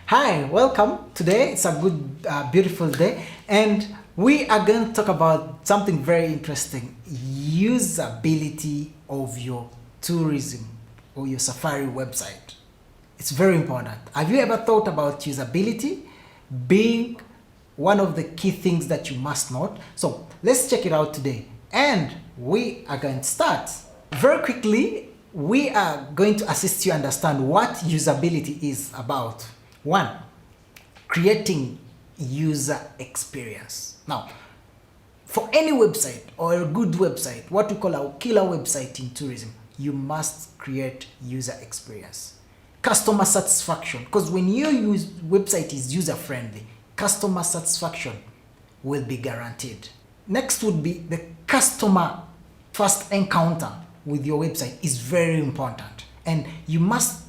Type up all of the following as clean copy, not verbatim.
Hi, welcome. Today it's a good, beautiful day, and we are going to talk about something very interesting: usability of your tourism or your safari website. It's very important. Have you ever thought about usability being one of the key things that you must know? So let's check it out today, and we are going to start very quickly. We are going to assist you understand what usability is about. One, creating user experience. Now, for any website or a good website, what we call a killer website in tourism, you must create user experience. Customer satisfaction, because when your website is user-friendly, customer satisfaction will be guaranteed. Next would be the customer first encounter with your website is very important, and you must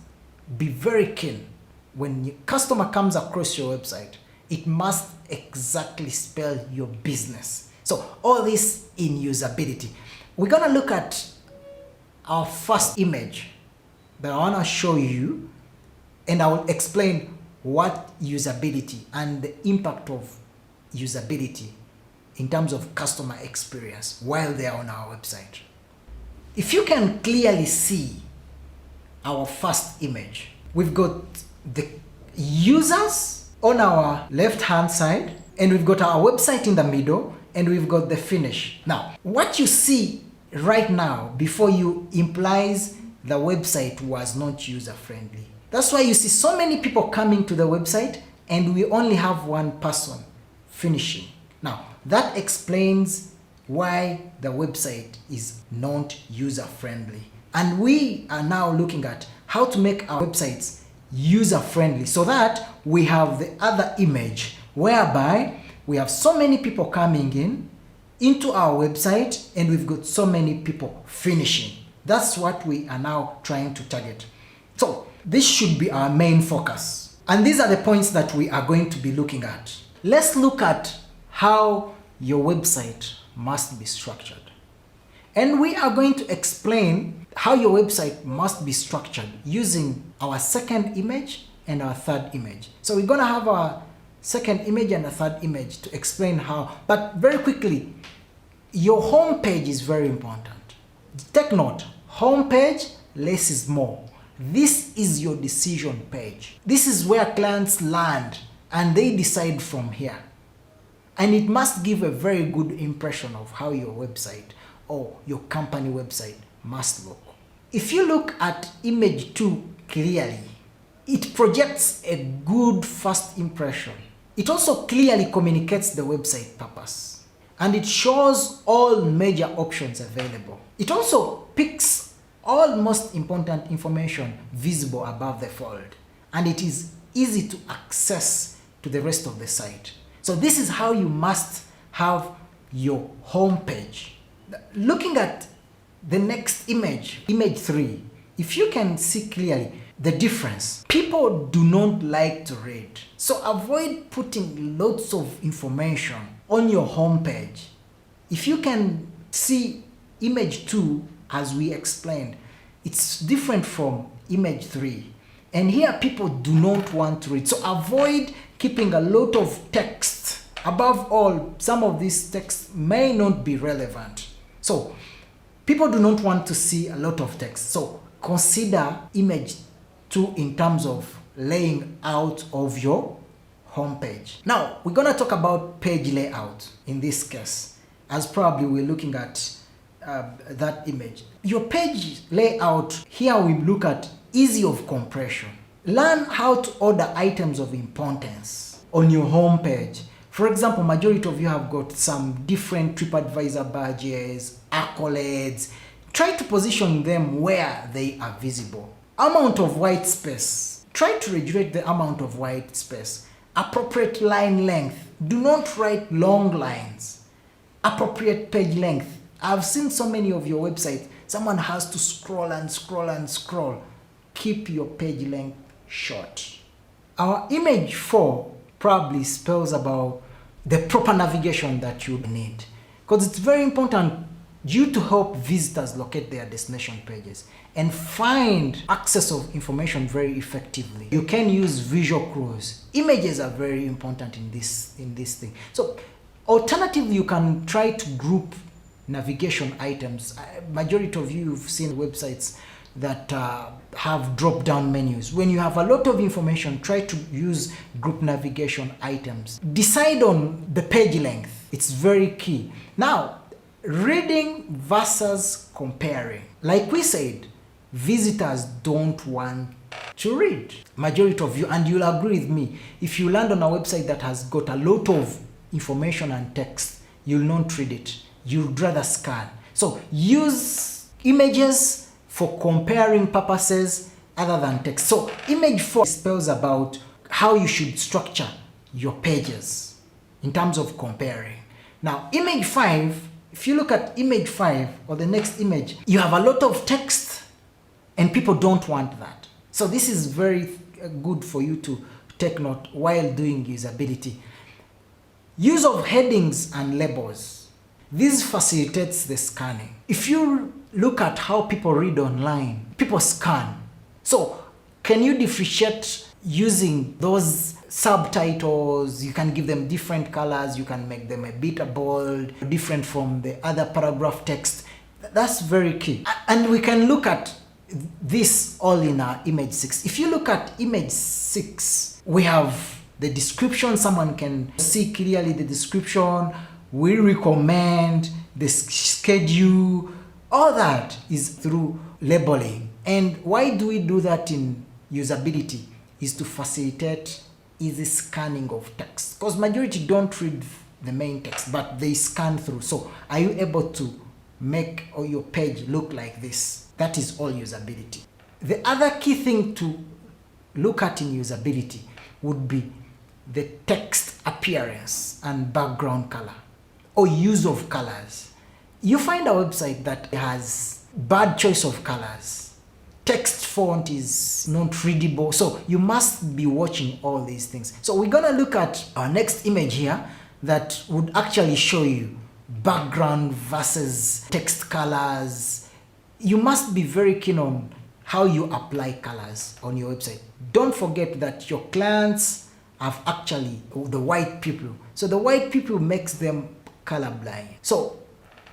be very keen. When your customer comes across your website, it must exactly spell your business. So all this in usability. We're gonna look at our first image that I wanna show you, and I will explain what usability and the impact of usability in terms of customer experience while they are on our website. If you can clearly see our first image, we've got the users on our left hand side, and we've got our website in the middle, and we've got the finish. Now, what you see right now before you implies the website was not user friendly. That's why you see so many people coming to the website and we only have one person finishing. Now, that explains why the website is not user friendly. And we are now looking at how to make our websites user friendly so that we have the other image whereby we have so many people coming into our website and we've got so many people finishing. That's what we are now trying to target. So this should be our main focus, and these are the points that we are going to be looking at. Let's look at how your website must be structured, and we are going to explain how your website must be structured using our second image and our third image. So we're gonna have our second image and a third image to explain how, but very quickly, your home page is very important. Take note, home page, less is more. This is your decision page. This is where clients land and they decide from here. And it must give a very good impression of how your website or your company website must look. If you look at image 2 clearly, it projects a good first impression. It also clearly communicates the website purpose, and it shows all major options available. It also picks all most important information visible above the fold, and it is easy to access to the rest of the site. So this is how you must have your home page. Looking at the next image, image 3, if you can see clearly the difference, people do not like to read. So avoid putting lots of information on your home page. If you can see image 2, as we explained, it's different from image 3. And here people do not want to read. So avoid keeping a lot of text. Above all, some of these text may not be relevant. So people do not want to see a lot of text. So consider image 2 in terms of laying out of your home page. Now, we're going to talk about page layout in this case, as probably we're looking at that image. Your page layout, here we look at ease of compression. Learn how to order items of importance on your home page. For example, majority of you have got some different TripAdvisor badges, accolades. Try to position them where they are visible. Amount of white space. Try to regulate the amount of white space. Appropriate line length. Do not write long lines. Appropriate page length. I've seen so many of your websites, someone has to scroll and scroll and scroll. Keep your page length short. Our image 4 probably spells about the proper navigation that you need, because it's very important due to help visitors locate their destination pages and find access of information very effectively. You can use visual clues. Images are very important in this thing. So alternatively, you can try to group navigation items. Majority of you have seen websites that have drop-down menus. When you have a lot of information, try to use group navigation items. Decide on the page length. It's very key. Now, reading versus comparing. Like we said, visitors don't want to read. Majority of you, and you'll agree with me, if you land on a website that has got a lot of information and text, you'll not read it. You'd rather scan. So use images for comparing purposes other than text. So image 4 spells about how you should structure your pages in terms of comparing. Now image 5, if you look at image 5 or the next image, you have a lot of text and people don't want that. So this is very good for you to take note while doing usability. Use of headings and labels. This facilitates the scanning. If you look at how people read online, people scan. So can you differentiate using those subtitles? You can give them different colors. You can make them a bit bold, different from the other paragraph text. That's very key. And we can look at this all in our image 6. If you look at image 6, we have the description. Someone can see clearly the description. We recommend the schedule. All that is through labeling. And why do we do that in usability? Is to facilitate easy scanning of text. Because majority don't read the main text, but they scan through. So are you able to make your page look like this? That is all usability. The other key thing to look at in usability would be the text appearance and background color, or use of colors. You find a website that has bad choice of colors. Text font is not readable. So you must be watching all these things. So we're gonna look at our next image here that would actually show you background versus text colors. You must be very keen on how you apply colors on your website. Don't forget that your clients have actually the white people. So the white people makes them colorblind. So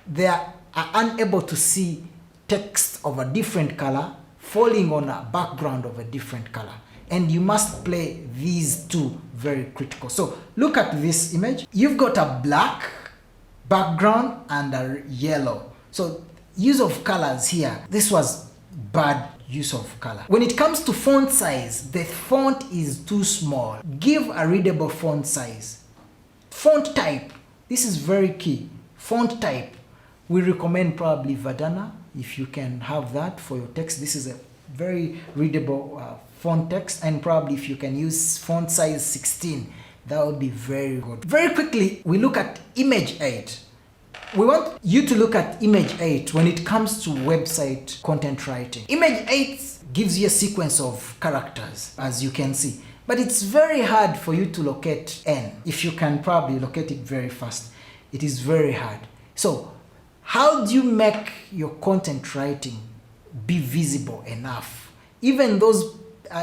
they are unable to see text of a different color falling on a background of a different color. And you must play these two very critical. So look at this image. You've got a black background and a yellow. So use of colors here. This was bad use of color. When it comes to font size, the font is too small. Give a readable font size. Font type. This is very key. Font type. We recommend probably Verdana if you can have that for your text. This is a very readable font text, and probably if you can use font size 16, that would be very good. Very quickly, we look at image 8. We want you to look at image 8 when it comes to website content writing. Image 8 gives you a sequence of characters, as you can see, but it's very hard for you to locate N. If you can probably locate it very fast, it is very hard. So how do you make your content writing be visible enough? Even those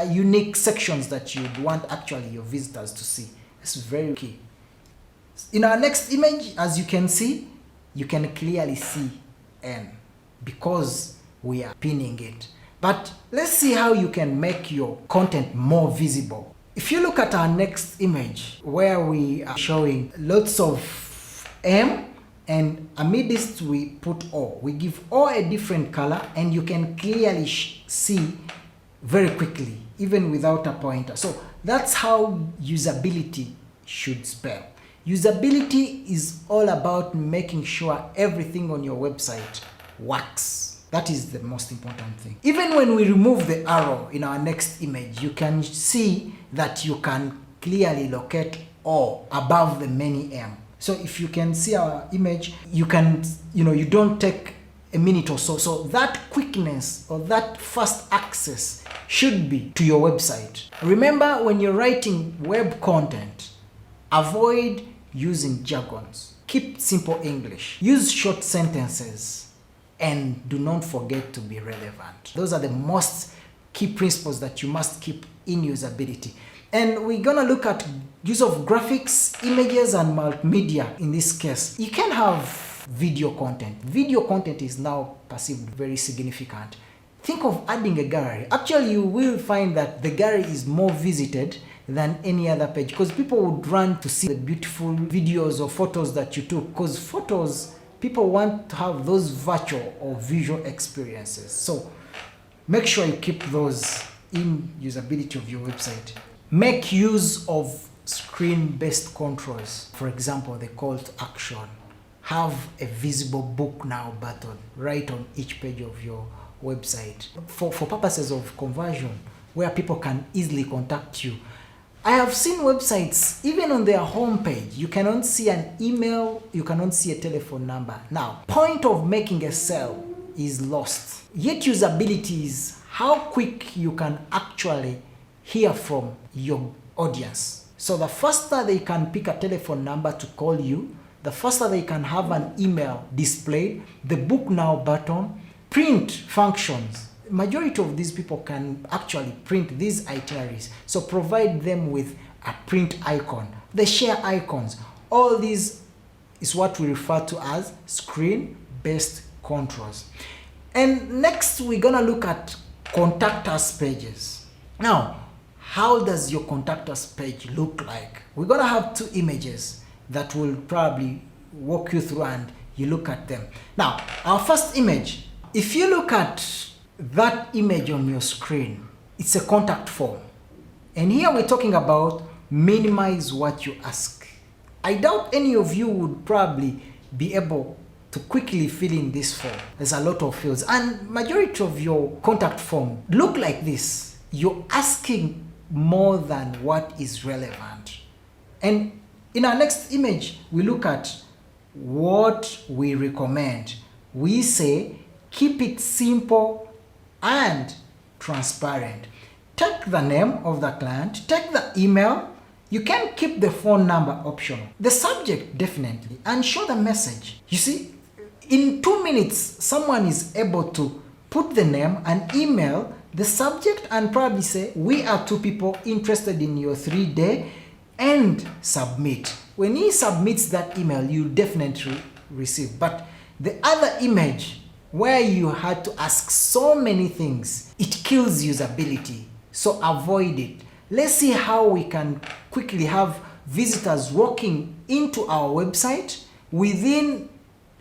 unique sections that you'd want actually your visitors to see. It's very key. In our next image, as you can see, you can clearly see N because we are pinning it. But let's see how you can make your content more visible. If you look at our next image where we are showing lots of M, and amidst we put O. We give O a different color, and you can clearly see very quickly, even without a pointer. So that's how usability should spell. Usability is all about making sure everything on your website works. That is the most important thing. Even when we remove the arrow in our next image, you can see that you can clearly locate O above the many M. So if you can see our image, you can, you don't take a minute or so. So that quickness or that fast access should be to your website. Remember, when you're writing web content, avoid using jargons. Keep simple English. Use short sentences. and do not forget to be relevant. Those are the most key principles that you must keep in usability. And we're gonna look at use of graphics, images, and multimedia in this case. You can have video content. Video content is now perceived very significant. Think of adding a gallery. Actually, you will find that the gallery is more visited than any other page because people would run to see the beautiful videos or photos that you took, because photos, people want to have those virtual or visual experiences. So make sure you keep those in usability of your website. Make use of screen-based controls. For example, the call to action. Have a visible book now button right on each page of your website for purposes of conversion, where people can easily contact you. I have seen websites, even on their homepage, you cannot see an email, you cannot see a telephone number. Now, point of making a sale is lost. Yet usability is how quick you can actually hear from your audience. So the faster they can pick a telephone number to call you, the faster they can have an email displayed, the book now button, print functions. Majority of these people can actually print these itineraries. So provide them with a print icon, the share icons. All these is what we refer to as screen-based controls. And next we're gonna look at contact us pages. Now, how does your contact us page look like? We're gonna have two images that will probably walk you through and you look at them. Now, our first image, if you look at that image on your screen, it's a contact form. And here we're talking about minimize what you ask. I doubt any of you would probably be able to quickly fill in this form. There's a lot of fields, and majority of your contact form look like this. You're asking more than what is relevant. And in our next image, we look at what we recommend. We say, keep it simple and transparent. Take the name of the client, take the email. You can keep the phone number optional. The subject definitely, and show the message. You see, in 2 minutes, someone is able to put the name and email, the subject, and probably say, we are two people interested in your 3-day, and submit. When he submits that email, you'll definitely receive. But the other image, where you had to ask so many things, it kills usability. So avoid it. Let's see how we can quickly have visitors walking into our website within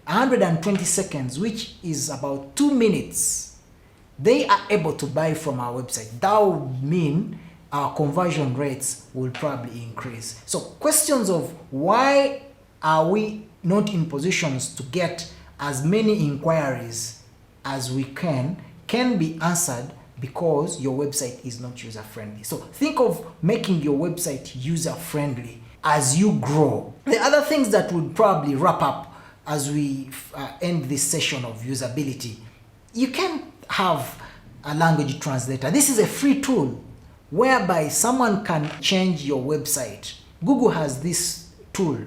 120 seconds, which is about 2 minutes. They are able to buy from our website. That would mean our conversion rates will probably increase. So questions of why are we not in positions to get as many inquiries as we can be answered because your website is not user-friendly. So think of making your website user-friendly as you grow. The other things that would probably wrap up as we end this session of usability, you can have a language translator. This is a free tool whereby someone can change your website. Google has this tool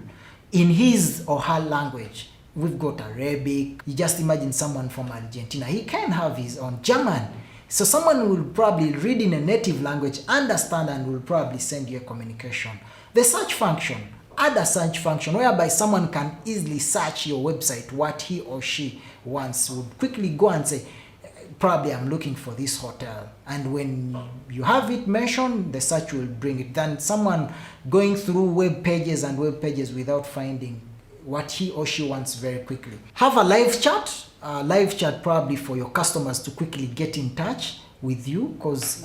in his or her language. We've got Arabic. You just imagine someone from Argentina. He can have his own German. So someone will probably read in a native language, understand, and will probably send you a communication. The search function, add a search function whereby someone can easily search your website what he or she wants. Would quickly go and say, probably I'm looking for this hotel. And when you have it mentioned, the search will bring it. Then someone going through web pages and web pages without finding what he or she wants very quickly. Have a live chat probably for your customers to quickly get in touch with you, because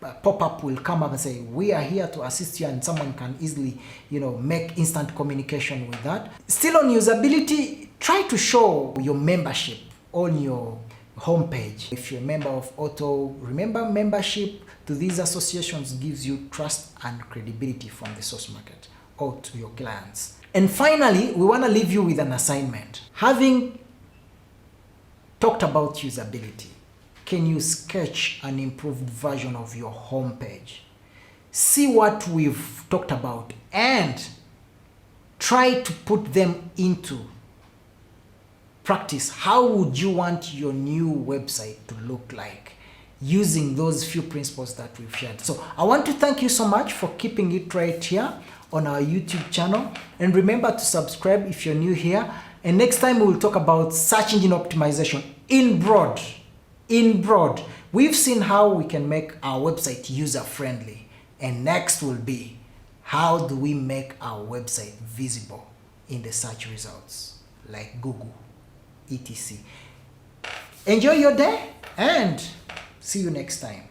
a pop-up will come up and say, we are here to assist you, and someone can easily, make instant communication with that. Still on usability, try to show your membership on your homepage. If you're a member of Auto, remember membership to these associations gives you trust and credibility from the source market or to your clients. And finally, we want to leave you with an assignment. Having talked about usability, can you sketch an improved version of your homepage? See what we've talked about and try to put them into practice. How would you want your new website to look like using those few principles that we've shared? So I want to thank you so much for keeping it right here on our YouTube channel. And remember to subscribe if you're new here. And next time we will talk about search engine optimization in broad. We've seen how we can make our website user-friendly. And next will be, how do we make our website visible in the search results like Google, etc. Enjoy your day and see you next time.